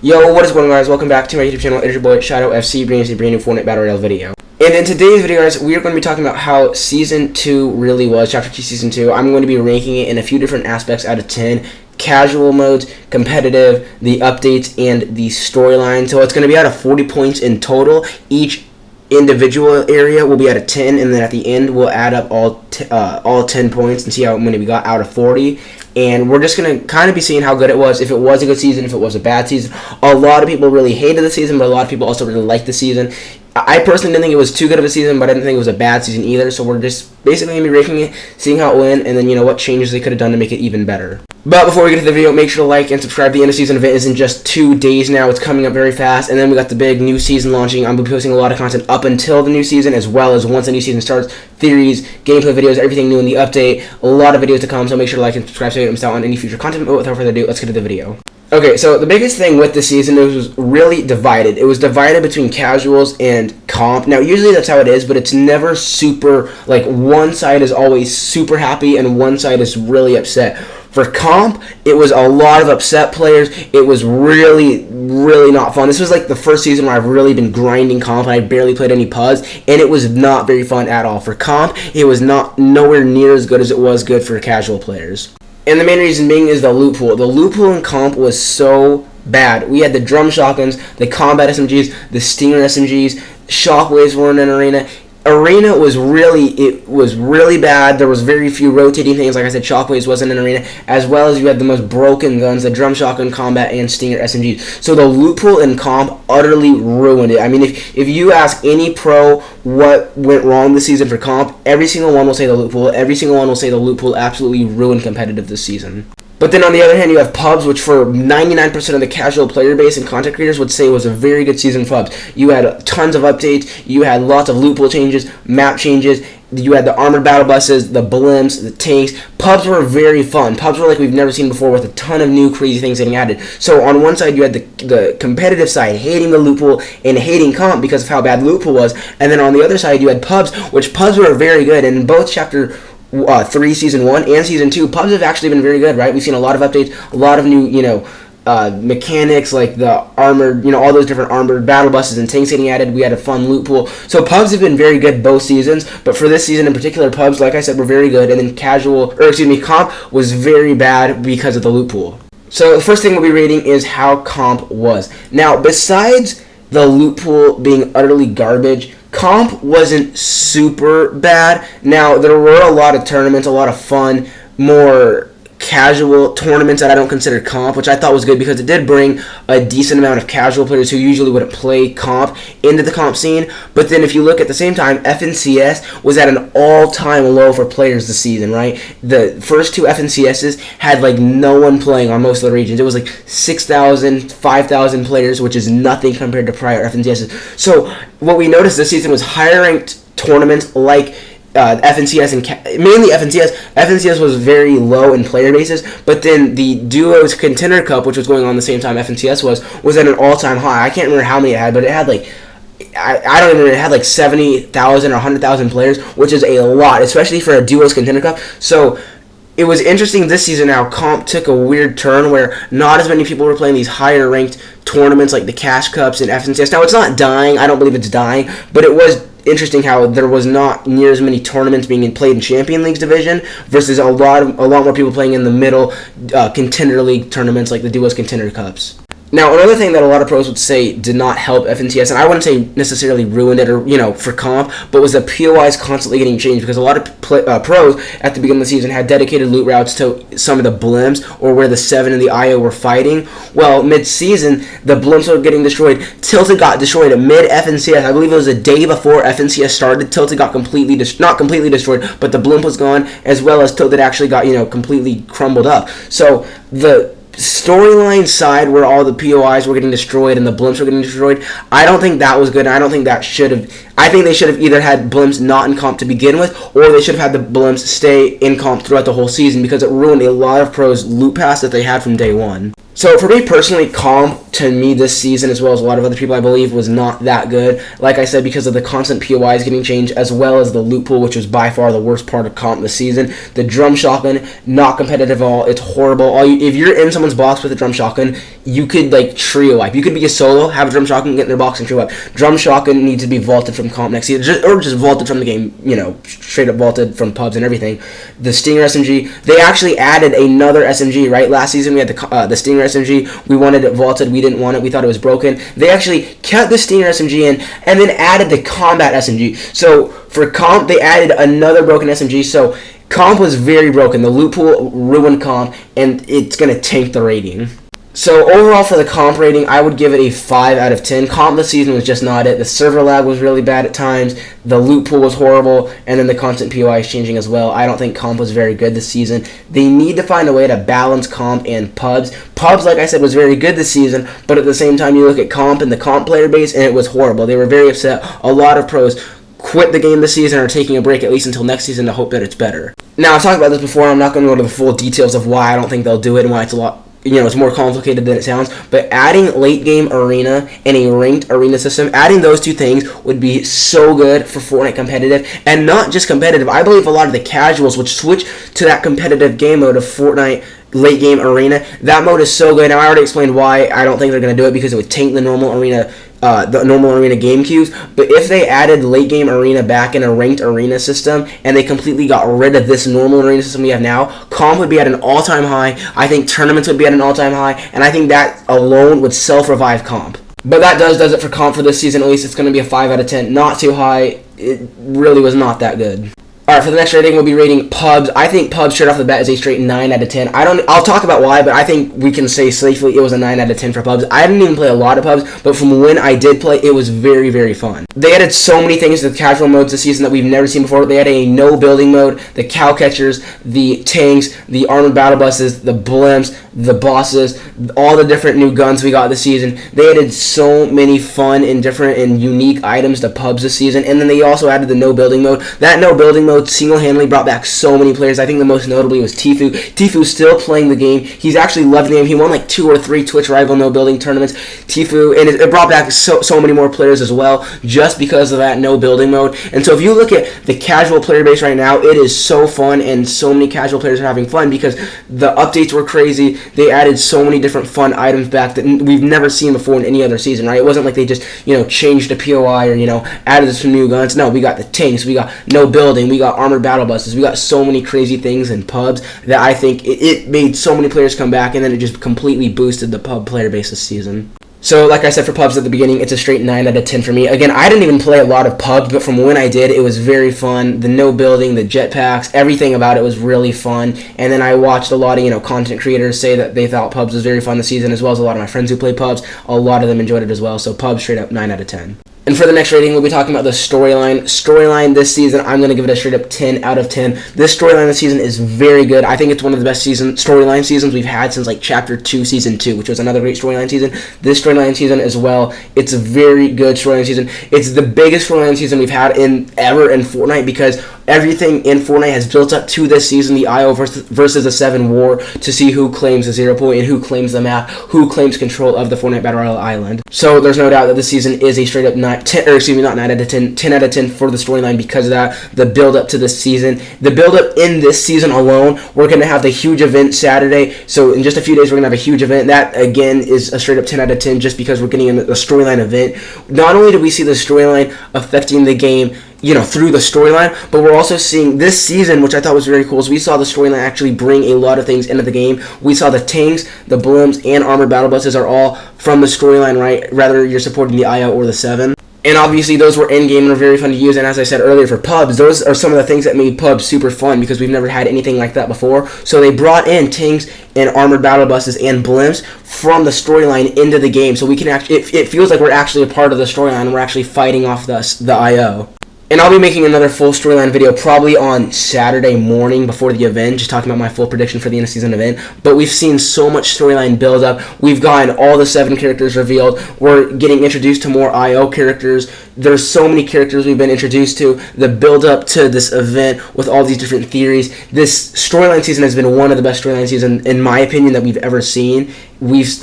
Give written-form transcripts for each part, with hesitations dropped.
Yo, what is going on, guys? Welcome back to my YouTube channel. It is your boy Shadow FC, bringing us a brand new Fortnite Battle Royale video. And in today's video, guys, we are going to be talking about how Season 2 really was, Chapter 2 Season 2. I'm going to be ranking it in a few different aspects out of 10. Casual modes, competitive, the updates, and the storyline. So it's going to be out of 40 points in total. Each individual area will be out of 10, and then at the end, we'll add up all 10 points and see how many we got out of 40. And we're just going to kind of be seeing how good it was, if it was a good season, if it was a bad season. A lot of people really hated the season, but a lot of people also really liked the season. I personally didn't think it was too good of a season, but I didn't think it was a bad season either. So we're just basically going to be ranking it, seeing how it went, and then, you know, what changes they could have done to make it even better. But before we get to the video, make sure to like and subscribe. The end of season event is in just 2 days now. It's coming up very fast. And then we got the big new season launching. I'm going to be posting a lot of content up until the new season, as well as once the new season starts. Theories, gameplay videos, everything new in the update. A lot of videos to come, so make sure to like and subscribe so you don't miss out on any future content. But without further ado, let's get to the video. Okay, so the biggest thing with the season, it was really divided. It was divided between casuals and comp. Now, usually that's how it is, but it's never super, like, one side is always super happy and one side is really upset. For comp, it was a lot of upset players. It was really, really not fun. This was like the first season where I've really been grinding comp, and I barely played any pubs, and it was not very fun at all. For comp, it was nowhere near as good as it was good for casual players. And the main reason being is the loot pool. The loot pool in comp was so bad. We had the drum shotguns, the combat SMGs, the stinger SMGs, shockwaves were in an arena. Arena was really bad. There was very few rotating things. Like I said, shockwaves wasn't an arena, as well as you had the most broken guns, the drum shotgun, combat, and stinger SMGs. So the loot pool in comp utterly ruined it. I mean, if you ask any pro what went wrong this season for comp, every single one will say the loot pool. Every single one will say the loot pool absolutely ruined competitive this season. But then on the other hand, you have pubs, which for 99% of the casual player base and content creators would say was a very good season for pubs. You had tons of updates, you had lots of loot pool changes, map changes, you had the armored battle buses, the blimps, the tanks. Pubs were very fun. Pubs were like we've never seen before, with a ton of new crazy things getting added. So on one side, you had the competitive side hating the loot pool and hating comp because of how bad loot pool was. And then on the other side, you had pubs, which pubs were very good. And in both Chapter 3 Season 1 and Season 2, pubs have actually been very good, right? We've seen a lot of updates, a lot of new, mechanics, like the armored, all those different armored battle buses and tanks getting added. We had a fun loot pool. So pubs have been very good both seasons, but for this season in particular, pubs, like I said, were very good, and then comp was very bad because of the loot pool. So the first thing we'll be rating is how comp was. Now, besides the loot pool being utterly garbage, comp wasn't super bad. Now, there were a lot of tournaments, a lot of fun, more casual tournaments that I don't consider comp, which I thought was good because it did bring a decent amount of casual players who usually wouldn't play comp into the comp scene. But then if you look at the same time, FNCS was at an all-time low for players this season, right? The first two FNCSs had like no one playing on most of the regions. It was like 6,000, 5,000 players, which is nothing compared to prior FNCSs. So what we noticed this season was higher ranked tournaments like FNCS and mainly FNCS. FNCS was very low in player bases, but then the Duos Contender Cup, which was going on the same time FNCS was at an all-time high. I can't remember how many it had, but it had like I don't even know, it had like 70,000 or 100,000 players, which is a lot, especially for a Duos Contender Cup. So it was interesting this season how comp took a weird turn where not as many people were playing these higher ranked tournaments like the Cash Cups and FNCS. Now, it's not dying. I don't believe it's dying, but it was interesting how there was not near as many tournaments being played in Champion League's division versus a lot more people playing in the middle Contender League tournaments like the Duos Contender Cups. Now, another thing that a lot of pros would say did not help FNCS, and I wouldn't say necessarily ruined it or, for comp, but was the POIs constantly getting changed because a lot of pros at the beginning of the season had dedicated loot routes to some of the blimps or where the 7 and the IO were fighting. Well, mid-season, the blimps were getting destroyed. Tilted got destroyed mid-FNCS. I believe it was a day before FNCS started. Tilted got not completely destroyed, but the blimp was gone, as well as Tilted actually got, completely crumbled up. So the storyline side where all the POIs were getting destroyed and the blimps were getting destroyed, I don't think that was good. I don't think that should have. I think they should have either had blimps not in comp to begin with, or they should have had the blimps stay in comp throughout the whole season because it ruined a lot of pros' loot pass that they had from day one. So for me personally, comp to me this season, as well as a lot of other people I believe, was not that good. Like I said, because of the constant POIs getting changed, as well as the loot pool, which was by far the worst part of comp this season. The drum shotgun, not competitive at all. It's horrible. If you're in someone's box with a drum shotgun, you could like trio wipe. You could be a solo, have a drum shotgun, get in their box and trio wipe. Drum shotgun needs to be vaulted from comp next season, or just vaulted from the game. Straight up vaulted from pubs and everything. The Stinger SMG, they actually added another SMG. Right, last season we had the Stinger SMG. We wanted it vaulted. We didn't want it. We thought it was broken. They actually kept the Stinger SMG in and then added the combat SMG. So for comp, they added another broken SMG. So comp was very broken. The loot pool ruined comp, and it's going to tank the rating. So overall for the comp rating, I would give it a 5 out of 10. Comp this season was just not it. The server lag was really bad at times. The loot pool was horrible. And then the constant POI is changing as well. I don't think comp was very good this season. They need to find a way to balance comp and pubs. Pubs, like I said, was very good this season. But at the same time, you look at comp and the comp player base, and it was horrible. They were very upset. A lot of pros quit the game this season or are taking a break at least until next season to hope that it's better. Now, I've talked about this before. I'm not going to go to the full details of why I don't think they'll do it and why it's a lot... it's more complicated than it sounds, but adding late game arena and a ranked arena system, adding those two things would be so good for Fortnite competitive, and not just competitive. I believe a lot of the casuals would switch to that competitive game mode of Fortnite late game arena. That mode is so good. Now, I already explained why I don't think they're going to do it, because it would tank the normal arena game queues. But if they added late game arena back in a ranked arena system, and they completely got rid of this normal arena system we have now, comp would be at an all-time high. I think tournaments would be at an all-time high, and I think that alone would self-revive comp. But that does it for comp for this season. At least it's going to be a 5 out of 10. Not too high. It really was not that good. Alright, for the next rating, we'll be rating pubs. I think pubs straight off the bat is a straight 9 out of 10. I'll talk about why, but I think we can say safely it was a 9 out of 10 for pubs. I didn't even play a lot of pubs, but from when I did play, it was very, very fun. They added so many things to the casual modes this season that we've never seen before. They had a no building mode, the cow catchers, the tanks, the armored battle buses, the blimps, the bosses, all the different new guns we got this season. They added so many fun and different and unique items to pubs this season, and then they also added the no building mode. That no building mode single-handedly brought back so many players. I think the most notably was Tfue. Tfue's still playing the game. He's actually loved the game. He won like 2 or 3 Twitch rival no building tournaments. Tfue, and it brought back so many more players as well, just because of that no building mode. And so if you look at the casual player base right now, it is so fun, and so many casual players are having fun because the updates were crazy. They added so many different fun items back that we've never seen before in any other season, right? It wasn't like they just, changed the POI or, added some new guns. No, we got the tanks, we got no building, we got armored battle buses, we got so many crazy things in pubs that I think it made so many players come back, and then it just completely boosted the pub player base this season. So, like I said for pubs at the beginning, it's a straight 9 out of 10 for me. Again, I didn't even play a lot of pubs, but from when I did, it was very fun. The no building, the jetpacks, everything about it was really fun. And then I watched a lot of, content creators say that they thought pubs was very fun this season, as well as a lot of my friends who play pubs. A lot of them enjoyed it as well. So, pubs straight up 9 out of 10. And for the next rating, we'll be talking about the storyline. Storyline this season, I'm going to give it a straight up 10 out of 10. This storyline this season is very good. I think it's one of the best storyline seasons we've had since like Chapter 2, Season 2, which was another great storyline season. This storyline season as well, it's a very good storyline season. It's the biggest storyline season we've had ever in Fortnite, because everything in Fortnite has built up to this season, the IO versus the 7 war, to see who claims the 0 point and who claims the map, who claims control of the Fortnite Battle Royale island. So there's no doubt that this season is a straight up 10 out of 10 out of 10 for the storyline because of that. The build up to this season, the build up in this season alone, we're going to have the huge event Saturday. So in just a few days, we're going to have a huge event. That again is a straight up 10 out of 10 just because we're getting in the storyline event. Not only do we see the storyline affecting the game, through the storyline, but we're also seeing this season, which I thought was very cool, is we saw the storyline actually bring a lot of things into the game. We saw the tanks, the blimps, and armored battle buses are all from the storyline, right? Whether you're supporting the IO or the 7. And obviously those were in-game and are very fun to use, and as I said earlier for pubs, those are some of the things that made pubs super fun because we've never had anything like that before. So they brought in tanks and armored battle buses and blimps from the storyline into the game, so we can actually, it feels like we're actually a part of the storyline and we're actually fighting off the IO. And I'll be making another full storyline video probably on Saturday morning before the event, just talking about my full prediction for the end of season event. But we've seen so much storyline build up. We've gotten all the 7 characters revealed. We're getting introduced to more IO characters. There's so many characters we've been introduced to. The build up to this event with all these different theories. This storyline season has been one of the best storyline seasons, in my opinion, that we've ever seen.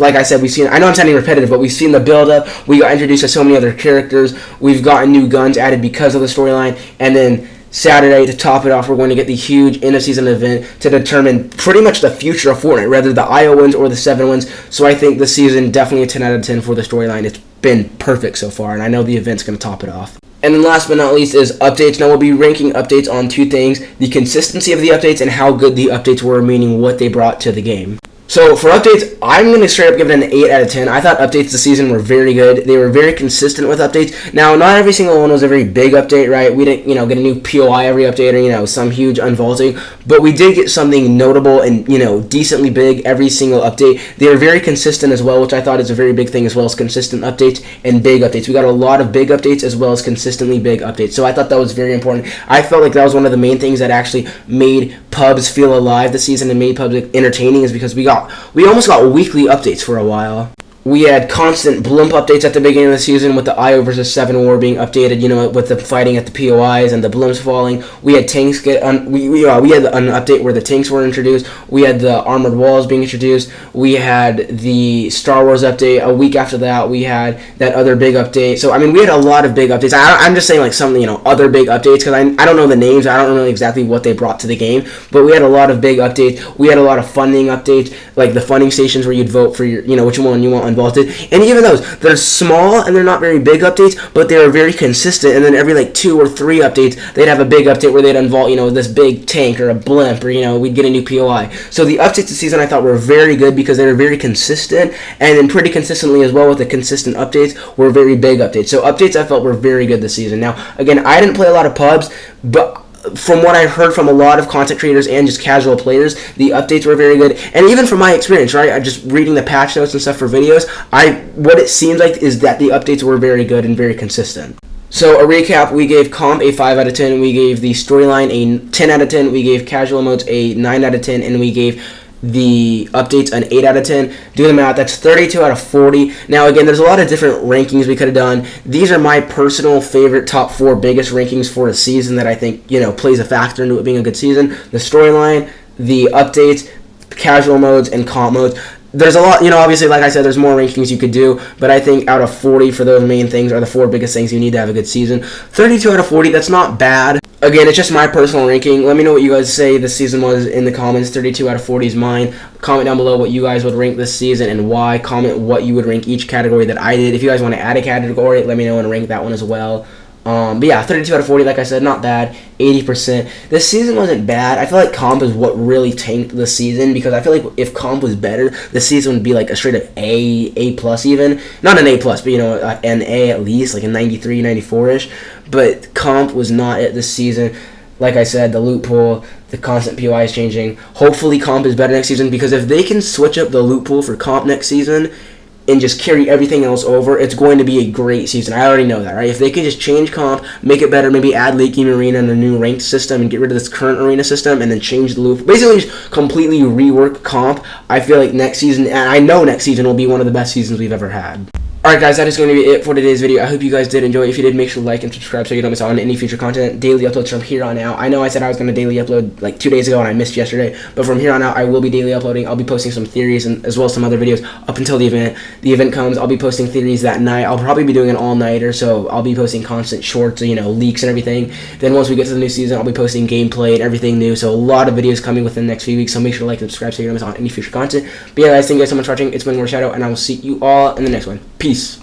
like I said, we've seen, I know I'm sounding repetitive, but we've seen the build-up. We got introduced to so many other characters. We've gotten new guns added because of the storyline. And then Saturday, to top it off, we're going to get the huge end-of-season event to determine pretty much the future of Fortnite, whether the IO wins or the 7 wins. So I think this season, definitely a 10 out of 10 for the storyline. It's been perfect so far, and I know the event's going to top it off. And then last but not least is updates. Now we'll be ranking updates on 2 things: the consistency of the updates and how good the updates were, meaning what they brought to the game. So for updates, I'm going to straight up give it an 8 out of 10. I thought updates this season were very good. They were very consistent with updates. Now, not every single one was a very big update, right? We didn't, get a new POI every update or, some huge unvaulting. But we did get something notable and, decently big every single update. They were very consistent as well, which I thought is a very big thing, as well as consistent updates and big updates. We got a lot of big updates as well as consistently big updates. So I thought that was very important. I felt like that was one of the main things that actually made pubs feel alive this season and made pubs entertaining, is because we almost got weekly updates for a while. We had constant blimp updates at the beginning of the season with the IO versus 7 war being updated, with the fighting at the POIs and the blimps falling. We had tanks we had an update where the tanks were introduced. We had the armored walls being introduced. We had the Star Wars update. A week after that, we had that other big update. So, we had a lot of big updates. I'm just saying, some, other big updates, because I don't know the names. I don't know exactly what they brought to the game. But we had a lot of big updates. We had a lot of funding updates, like the funding stations where you'd vote for your, which one you want unvaulted. And even those, they're small and they're not very big updates, but they are very consistent. And then every 2 or 3 updates, they'd have a big update where they'd unvault, this big tank or a blimp, or we'd get a new POI. So the updates this season I thought were very good because they were very consistent, and then pretty consistently as well with the consistent updates were very big updates. So updates I felt were very good this season. Now, again, I didn't play a lot of pubs, but from what I heard from a lot of content creators and just casual players, the updates were very good. And even from my experience, right, I just reading the patch notes and stuff for videos, what it seems like is that the updates were very good and very consistent. So a recap, we gave Comp a 5 out of 10, we gave the storyline a 10 out of 10, we gave casual modes a 9 out of 10, and we gave the updates an 8 out of 10. Do the math, that's 32 out of 40. Now again, there's a lot of different rankings we could have done. These are my personal favorite top 4 biggest rankings for a season that I think, plays a factor into it being a good season. The storyline, the updates, casual modes, and comp modes. There's a lot, obviously, like I said, there's more rankings you could do, but I think out of 40 for those main things are the 4 biggest things you need to have a good season. 32 out of 40, that's not bad. Again, it's just my personal ranking. Let me know what you guys say this season was in the comments. 32 out of 40 is mine. Comment down below what you guys would rank this season and why. Comment what you would rank each category that I did. If you guys want to add a category, let me know and rank that one as well. But yeah, 32 out of 40, like I said, not bad. 80%. This season wasn't bad. I feel like comp is what really tanked the season, because I feel like if comp was better, the season would be like a straight up A plus even. Not an A plus, but an A at least, like a 93, 94-ish. But comp was not it this season. Like I said, the loot pool, the constant POI is changing. Hopefully comp is better next season, because if they can switch up the loot pool for comp next season and just carry everything else over, it's going to be a great season. I already know that, right? If they can just change comp, make it better, maybe add late game arena and a new ranked system and get rid of this current arena system and then change the loop, basically just completely rework comp, I feel like next season, and I know next season will be one of the best seasons we've ever had. Alright guys, that is going to be it for today's video. I hope you guys did enjoy. If you did, make sure to like and subscribe so you don't miss out on any future content. Daily uploads from here on out. I know I said I was going to daily upload like 2 days ago and I missed yesterday, but from here on out I will be daily uploading. I'll be posting some theories and as well as some other videos up until the event. The event comes, I'll be posting theories that night. I'll probably be doing an all-nighter, so I'll be posting constant shorts, leaks and everything. Then once we get to the new season, I'll be posting gameplay and everything new, so a lot of videos coming within the next few weeks, so make sure to like and subscribe so you don't miss out on any future content. But yeah guys, thank you guys so much for watching. It's been Shadow, and I will see you all in the next one. Peace.